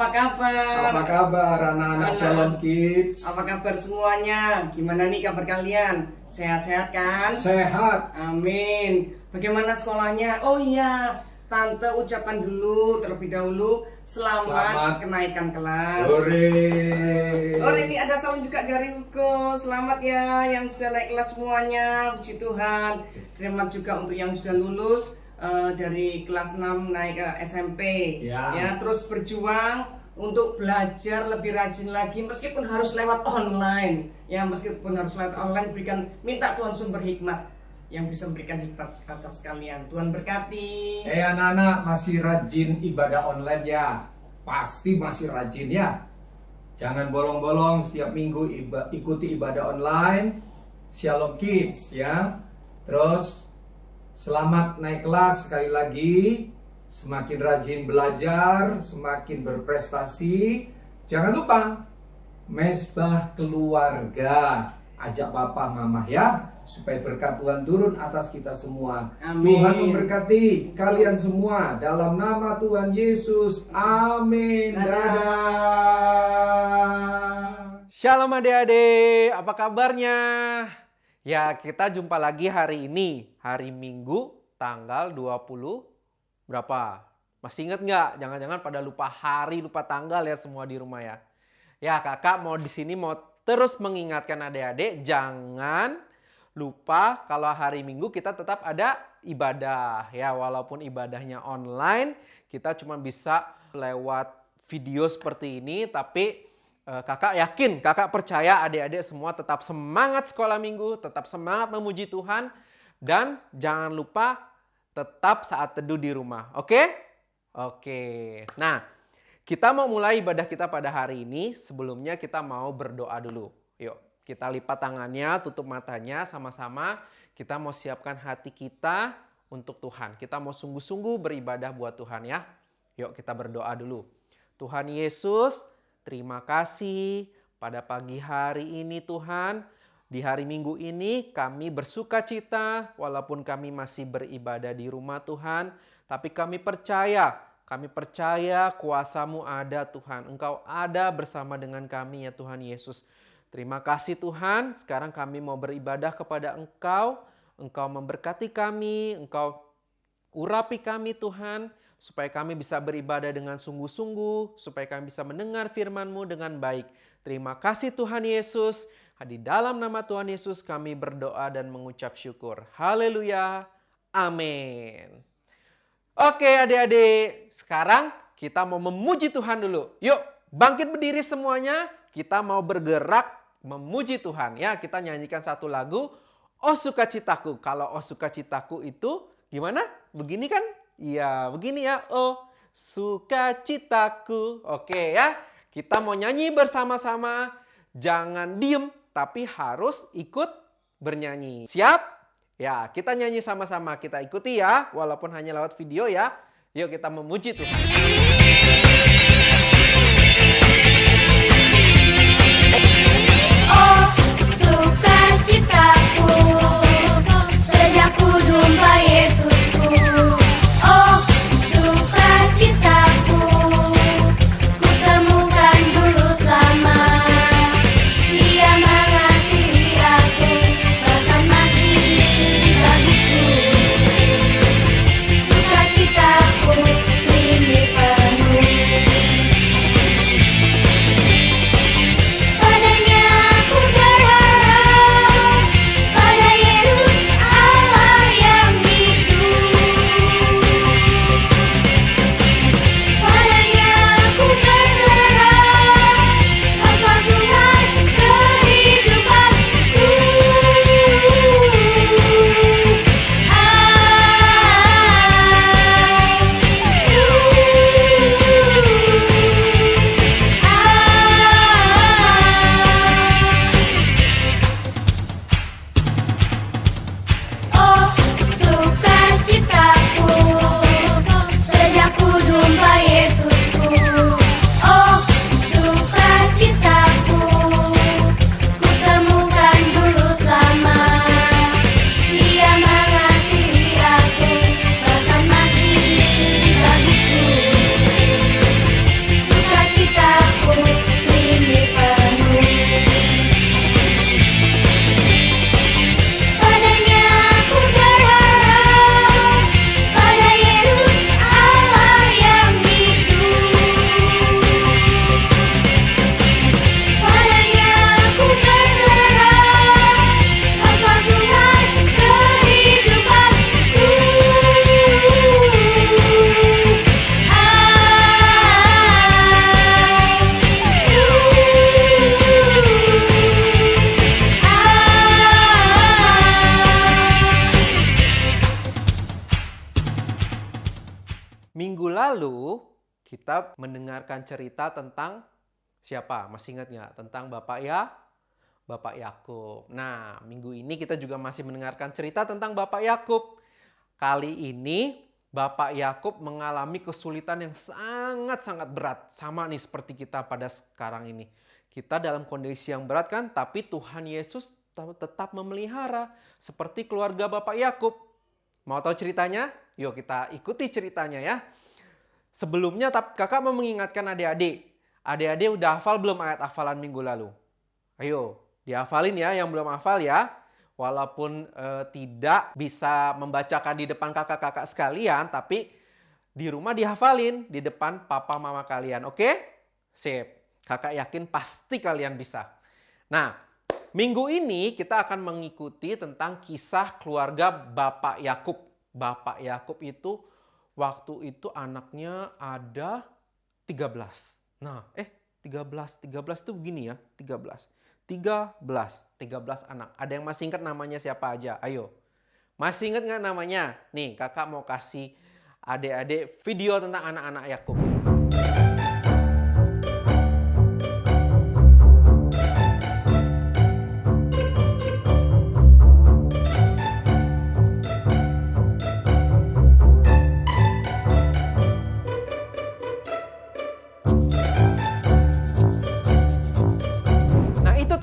apa kabar? Apa kabar anak-anak Shalom Kids? Apa kabar semuanya? Gimana nih kabar kalian? Sehat-sehat kan? Sehat. Amin. Bagaimana sekolahnya? Oh iya, Tante ucapkan dulu terlebih dahulu selamat kenaikan kelas. Hore. Oh, ini ada salam juga dari Hugo. Selamat ya yang sudah naik kelas semuanya. Puji Tuhan. Terima juga untuk yang sudah lulus dari kelas 6 naik ke SMP. Ya, terus berjuang untuk belajar lebih rajin lagi meskipun harus lewat online. Ya, meskipun harus lewat online, minta Tuhan sumber hikmat yang bisa memberikan hikmat atas kalian. Tuhan berkati. Anak-anak masih rajin ibadah online ya? Pasti masih rajin ya? Jangan bolong-bolong setiap minggu ikuti ibadah online Shalom Kids ya. Terus selamat naik kelas sekali lagi. Semakin rajin belajar, semakin berprestasi. Jangan lupa mesbah keluarga. Ajak papa mama ya, supaya berkat Tuhan turun atas kita semua. Amin. Tuhan memberkati kalian semua dalam nama Tuhan Yesus. Amin. Dadah. Shalom adik-adik, apa kabarnya? Ya, kita jumpa lagi hari ini, hari Minggu tanggal 20 berapa? Masih ingat nggak? Jangan-jangan pada lupa hari, lupa tanggal ya semua di rumah ya. Ya, kakak mau di sini mau terus mengingatkan adik-adik jangan lupa kalau hari Minggu kita tetap ada ibadah ya, walaupun ibadahnya online, kita cuma bisa lewat video seperti ini, tapi kakak yakin, kakak percaya adik-adik semua tetap semangat sekolah minggu, tetap semangat memuji Tuhan, dan jangan lupa tetap saat teduh di rumah. Oke? Oke. Nah, kita mau mulai ibadah kita pada hari ini. Sebelumnya kita mau berdoa dulu. Yuk, kita lipat tangannya, tutup matanya sama-sama. Kita mau siapkan hati kita untuk Tuhan. Kita mau sungguh-sungguh beribadah buat Tuhan ya. Yuk, kita berdoa dulu. Tuhan Yesus, terima kasih pada pagi hari ini Tuhan. Di hari Minggu ini kami bersuka cita walaupun kami masih beribadah di rumah Tuhan. Tapi kami percaya kuasa-Mu ada Tuhan. Engkau ada bersama dengan kami ya Tuhan Yesus. Terima kasih Tuhan, sekarang kami mau beribadah kepada Engkau. Engkau memberkati kami, Engkau urapi kami Tuhan. Supaya kami bisa beribadah dengan sungguh-sungguh, supaya kami bisa mendengar firman-Mu dengan baik. Terima kasih Tuhan Yesus. Di dalam nama Tuhan Yesus kami berdoa dan mengucap syukur. Haleluya. Amin. Oke adik-adik, sekarang kita mau memuji Tuhan dulu. Yuk bangkit berdiri semuanya, kita mau bergerak memuji Tuhan. Ya, kita nyanyikan satu lagu, Oh Sukacitaku. Kalau Oh Sukacitaku itu gimana? Begini kan? Iya, begini ya. Oh, sukacitaku. Oke ya. Kita mau nyanyi bersama-sama. Jangan diem, tapi harus ikut bernyanyi. Siap? Ya, kita nyanyi sama-sama. Kita ikuti ya, walaupun hanya lewat video ya. Yuk kita memuji Tuhan. Oh, sukacitaku, sejak ku jumpa Yesusku. Oh, sukacitaku, ku temukan juru selamat. Dia mengasihi aku, bahkan masih bagiku. Sukacitaku ini penuh. Padanya ku berharap, pada lalu kita mendengarkan cerita tentang siapa? Masih ingat nggak? Tentang Bapak Yakub. Nah, minggu ini kita juga masih mendengarkan cerita tentang Bapak Yakub. Kali ini Bapak Yakub mengalami kesulitan yang sangat-sangat berat. Sama nih seperti kita pada sekarang ini. Kita dalam kondisi yang berat kan, tapi Tuhan Yesus tetap memelihara. Seperti keluarga Bapak Yakub. Mau tahu ceritanya? Yuk kita ikuti ceritanya ya. Sebelumnya kakak mau mengingatkan adik-adik. Adik-adik udah hafal belum ayat hafalan minggu lalu? Ayo, dihafalin ya yang belum hafal ya. Walaupun tidak bisa membacakan di depan kakak-kakak sekalian, tapi di rumah dihafalin di depan papa mama kalian. Oke? Sip. Kakak yakin pasti kalian bisa. Nah, minggu ini kita akan mengikuti tentang kisah keluarga Bapak Yakub. Bapak Yakub itu waktu itu anaknya ada 13. Nah, 13 itu begini ya, 13 anak. Ada yang masih ingat namanya siapa aja? Ayo. Masih ingat nggak namanya? Nih, kakak mau kasih adik-adik video tentang anak-anak Yakub.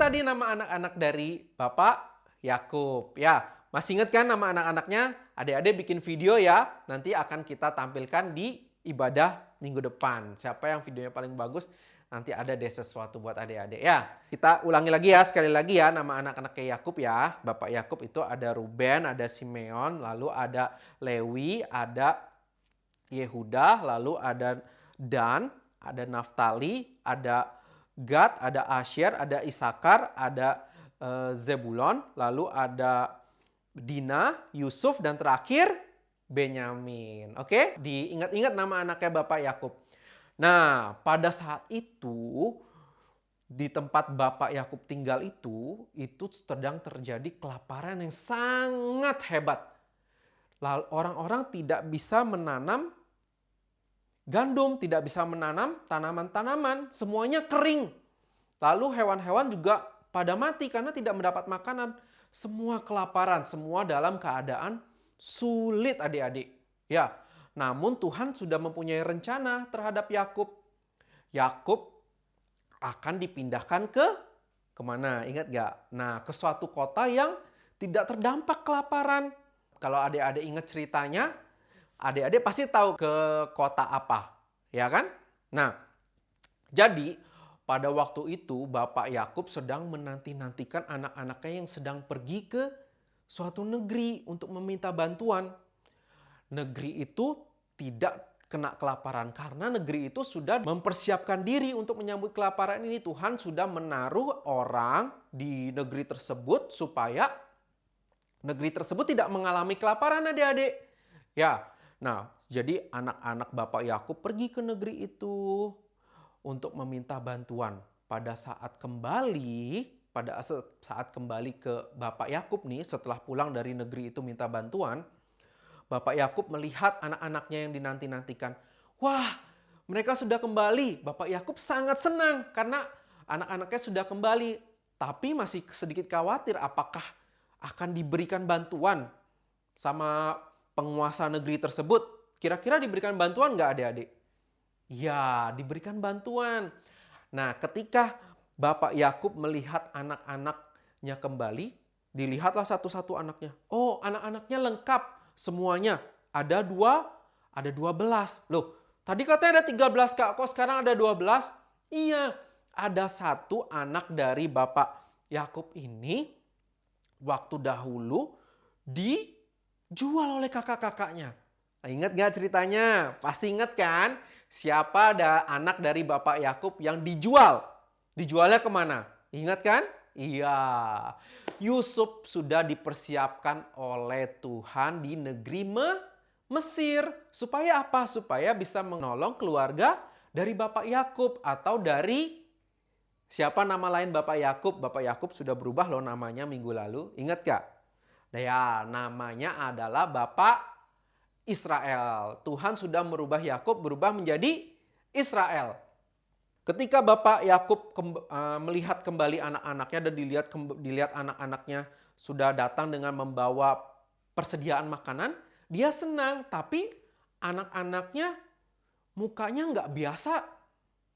Tadi nama anak-anak dari Bapak Yakub. Ya, masih ingat kan nama anak-anaknya? Adik-adik bikin video ya. Nanti akan kita tampilkan di ibadah minggu depan. Siapa yang videonya paling bagus, nanti ada deh sesuatu buat adik-adik ya. Kita ulangi lagi ya, sekali lagi ya nama anak-anak Yakub ya. Bapak Yakub itu ada Ruben, ada Simeon, lalu ada Lewi, ada Yehuda, lalu ada Dan, ada Naftali, ada Gad, ada Asher, ada Isakar, ada Zebulon, lalu ada Dina, Yusuf, dan terakhir Benyamin. Oke? Diingat-ingat nama anaknya Bapak Yakub. Nah, pada saat itu di tempat Bapak Yakub tinggal itu sedang terjadi kelaparan yang sangat hebat. Lalu orang-orang tidak bisa menanam gandum, tidak bisa menanam tanaman-tanaman, semuanya kering. Lalu hewan-hewan juga pada mati karena tidak mendapat makanan. Semua kelaparan, semua dalam keadaan sulit adik-adik. Ya, namun Tuhan sudah mempunyai rencana terhadap Yakub. Yakub akan dipindahkan kemana? Ingat gak? Nah, ke suatu kota yang tidak terdampak kelaparan. Kalau adik-adik ingat ceritanya, adik-adik pasti tahu ke kota apa, ya kan? Nah, jadi pada waktu itu Bapak Yakub sedang menanti-nantikan anak-anaknya yang sedang pergi ke suatu negeri untuk meminta bantuan. Negeri itu tidak kena kelaparan karena negeri itu sudah mempersiapkan diri untuk menyambut kelaparan ini. Tuhan sudah menaruh orang di negeri tersebut supaya negeri tersebut tidak mengalami kelaparan adik-adik. Ya. Nah, jadi anak-anak Bapak Yakub pergi ke negeri itu untuk meminta bantuan. Pada saat kembali ke Bapak Yakub nih, setelah pulang dari negeri itu minta bantuan, Bapak Yakub melihat anak-anaknya yang dinanti-nantikan. Wah, mereka sudah kembali. Bapak Yakub sangat senang karena anak-anaknya sudah kembali. Tapi masih sedikit khawatir apakah akan diberikan bantuan sama penguasa negeri tersebut. Kira-kira diberikan bantuan nggak adik-adik? Ya, diberikan bantuan. Nah, ketika Bapak Yakub melihat anak-anaknya kembali, dilihatlah satu-satu anaknya. Oh, anak-anaknya lengkap semuanya. Ada 12. Loh, tadi katanya ada 13 Kak, kok sekarang ada 12? Iya, ada satu anak dari Bapak Yakub ini waktu dahulu dijual oleh kakak-kakaknya. Nah, ingat gak ceritanya? Pasti ingat kan? Siapa ada anak dari Bapak Yakub yang dijual? Dijualnya kemana? Ingat kan? Iya. Yusuf sudah dipersiapkan oleh Tuhan di negeri Mesir. Supaya apa? Supaya bisa menolong keluarga dari Bapak Yakub atau dari siapa nama lain Bapak Yakub? Bapak Yakub sudah berubah loh namanya minggu lalu. Ingat gak? Nah ya, namanya adalah Bapak Israel. Tuhan sudah merubah Yakub berubah menjadi Israel. Ketika Bapak Yakub melihat kembali anak-anaknya dan dilihat anak-anaknya sudah datang dengan membawa persediaan makanan, dia senang. Tapi anak-anaknya mukanya nggak biasa.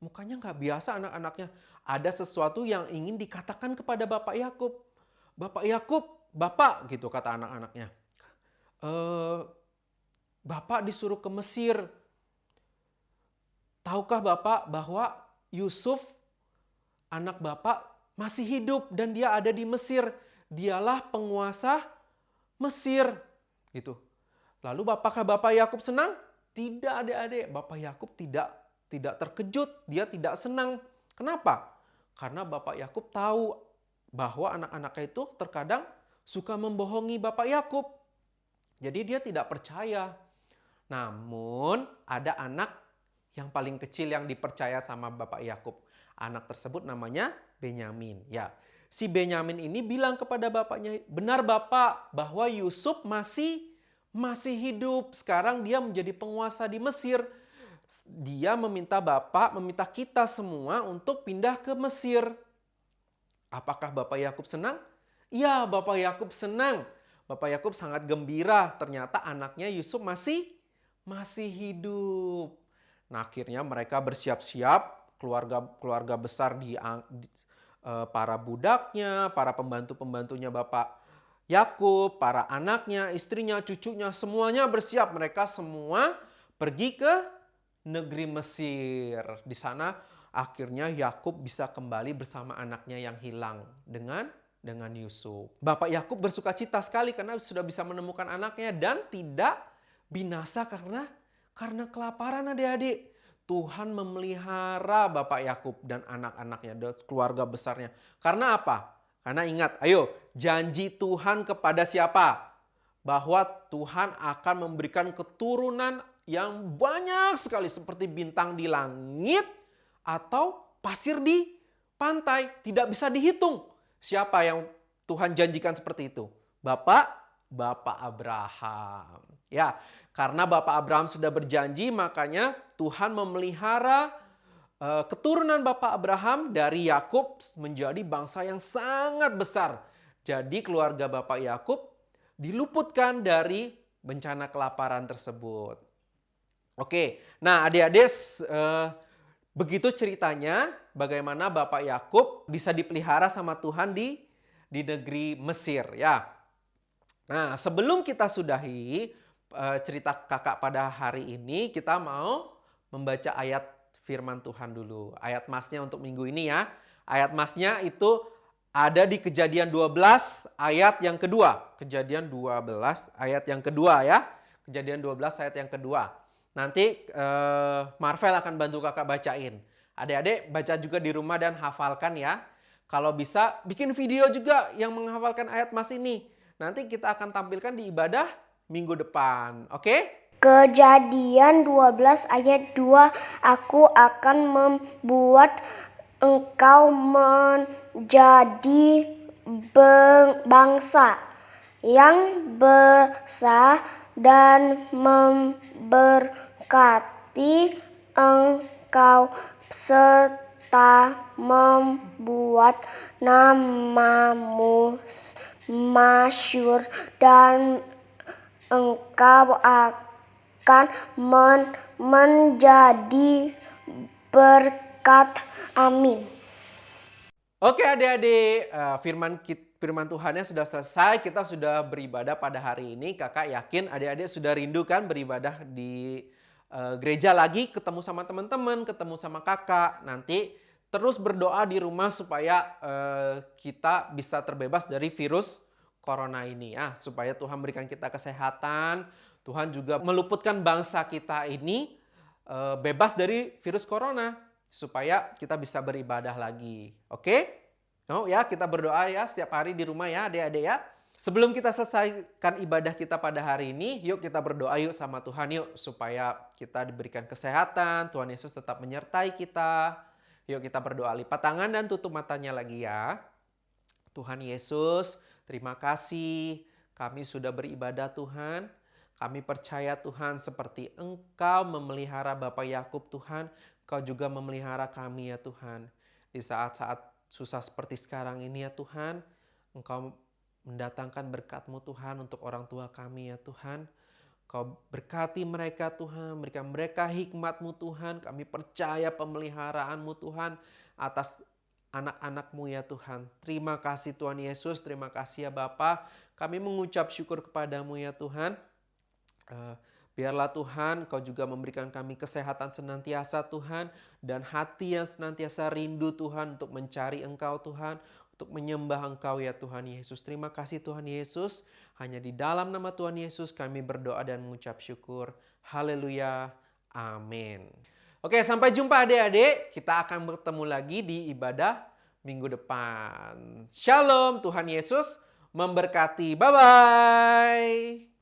Mukanya nggak biasa anak-anaknya. Ada sesuatu yang ingin dikatakan kepada Bapak Yakub. Bapak Yakub, Bapak, gitu kata anak-anaknya. Bapak disuruh ke Mesir. Tahukah Bapak bahwa Yusuf, anak Bapak, masih hidup dan dia ada di Mesir. Dialah penguasa Mesir. Gitu. Lalu apakah Bapak Yakub senang? Tidak, adik-adik. Bapak Yakub tidak terkejut. Dia tidak senang. Kenapa? Karena Bapak Yakub tahu bahwa anak-anaknya itu terkadang suka membohongi Bapak Yakub. Jadi dia tidak percaya. Namun ada anak yang paling kecil yang dipercaya sama Bapak Yakub. Anak tersebut namanya Benyamin. Ya, si Benyamin ini bilang kepada bapaknya, benar Bapak bahwa Yusuf masih hidup. Sekarang dia menjadi penguasa di Mesir. Dia meminta Bapak, meminta kita semua untuk pindah ke Mesir. Apakah Bapak Yakub senang? Ya, Bapak Yakub senang. Bapak Yakub sangat gembira. Ternyata anaknya Yusuf masih hidup. Nah, akhirnya mereka bersiap-siap, keluarga besar para budaknya, para pembantu-pembantunya Bapak Yakub, para anaknya, istrinya, cucunya, semuanya bersiap. Mereka semua pergi ke negeri Mesir. Di sana akhirnya Yakub bisa kembali bersama anaknya yang hilang dengan Yusuf. Bapak Yakub bersuka cita sekali karena sudah bisa menemukan anaknya dan tidak binasa karena kelaparan, adik-adik. Tuhan memelihara Bapak Yakub dan anak-anaknya dan keluarga besarnya. Karena apa? Karena ingat, ayo, janji Tuhan kepada siapa? Bahwa Tuhan akan memberikan keturunan yang banyak sekali seperti bintang di langit atau pasir di pantai. Tidak bisa dihitung. Siapa yang Tuhan janjikan seperti itu? Bapak Abraham. Ya, karena Bapak Abraham sudah berjanji, makanya Tuhan memelihara keturunan Bapak Abraham dari Yakub menjadi bangsa yang sangat besar. Jadi keluarga Bapak Yakub diluputkan dari bencana kelaparan tersebut. Oke, nah adik-adik, begitu ceritanya bagaimana Bapak Yakub bisa dipelihara sama Tuhan di negeri Mesir, ya. Nah, sebelum kita sudahi cerita kakak pada hari ini, kita mau membaca ayat firman Tuhan dulu. Ayat masnya untuk minggu ini ya. Ayat masnya itu ada di Kejadian 12 ayat yang kedua. Kejadian 12 ayat yang kedua ya. Kejadian 12 ayat yang kedua. Nanti Marvel akan bantu kakak bacain. Adik-adik baca juga di rumah dan hafalkan ya. Kalau bisa bikin video juga yang menghafalkan ayat mas ini. Nanti kita akan tampilkan di ibadah minggu depan. Oke? Kejadian 12 ayat 2, aku akan membuat engkau menjadi bangsa yang besar dan memberkati engkau serta membuat namamu masyhur dan engkau akan menjadi berkat. Amin. Oke adik-adik, firman Tuhannya sudah selesai. Kita sudah beribadah pada hari ini. Kakak yakin adik-adik sudah rindu kan beribadah di gereja lagi, ketemu sama teman-teman, ketemu sama kakak. Nanti terus berdoa di rumah supaya kita bisa terbebas dari virus corona ini ya. Supaya Tuhan berikan kita kesehatan. Tuhan juga meluputkan bangsa kita ini bebas dari virus corona. Supaya kita bisa beribadah lagi. Oke? No, ya, kita berdoa ya setiap hari di rumah ya adik-adik ya. Sebelum kita selesaikan ibadah kita pada hari ini, yuk kita berdoa yuk sama Tuhan yuk. Supaya kita diberikan kesehatan, Tuhan Yesus tetap menyertai kita. Yuk kita berdoa, lipat tangan dan tutup matanya lagi ya. Tuhan Yesus, terima kasih kami sudah beribadah Tuhan. Kami percaya Tuhan seperti Engkau memelihara Bapak Yakub Tuhan, Kau juga memelihara kami ya Tuhan. Di saat-saat susah seperti sekarang ini ya Tuhan, Engkau mendatangkan berkat-Mu Tuhan untuk orang tua kami ya Tuhan. Kau berkati mereka Tuhan, berikan mereka hikmat-Mu Tuhan. Kami percaya pemeliharaan-Mu Tuhan atas anak-anak-Mu ya Tuhan. Terima kasih Tuhan Yesus, terima kasih ya Bapa. Kami mengucap syukur kepadamu ya Tuhan. Biarlah Tuhan Kau juga memberikan kami kesehatan senantiasa Tuhan. Dan hati yang senantiasa rindu Tuhan untuk mencari Engkau Tuhan. Untuk menyembah Engkau ya Tuhan Yesus. Terima kasih Tuhan Yesus. Hanya di dalam nama Tuhan Yesus kami berdoa dan mengucap syukur. Haleluya. Amin. Oke, sampai jumpa adik-adik. Kita akan bertemu lagi di ibadah minggu depan. Shalom, Tuhan Yesus memberkati. Bye-bye.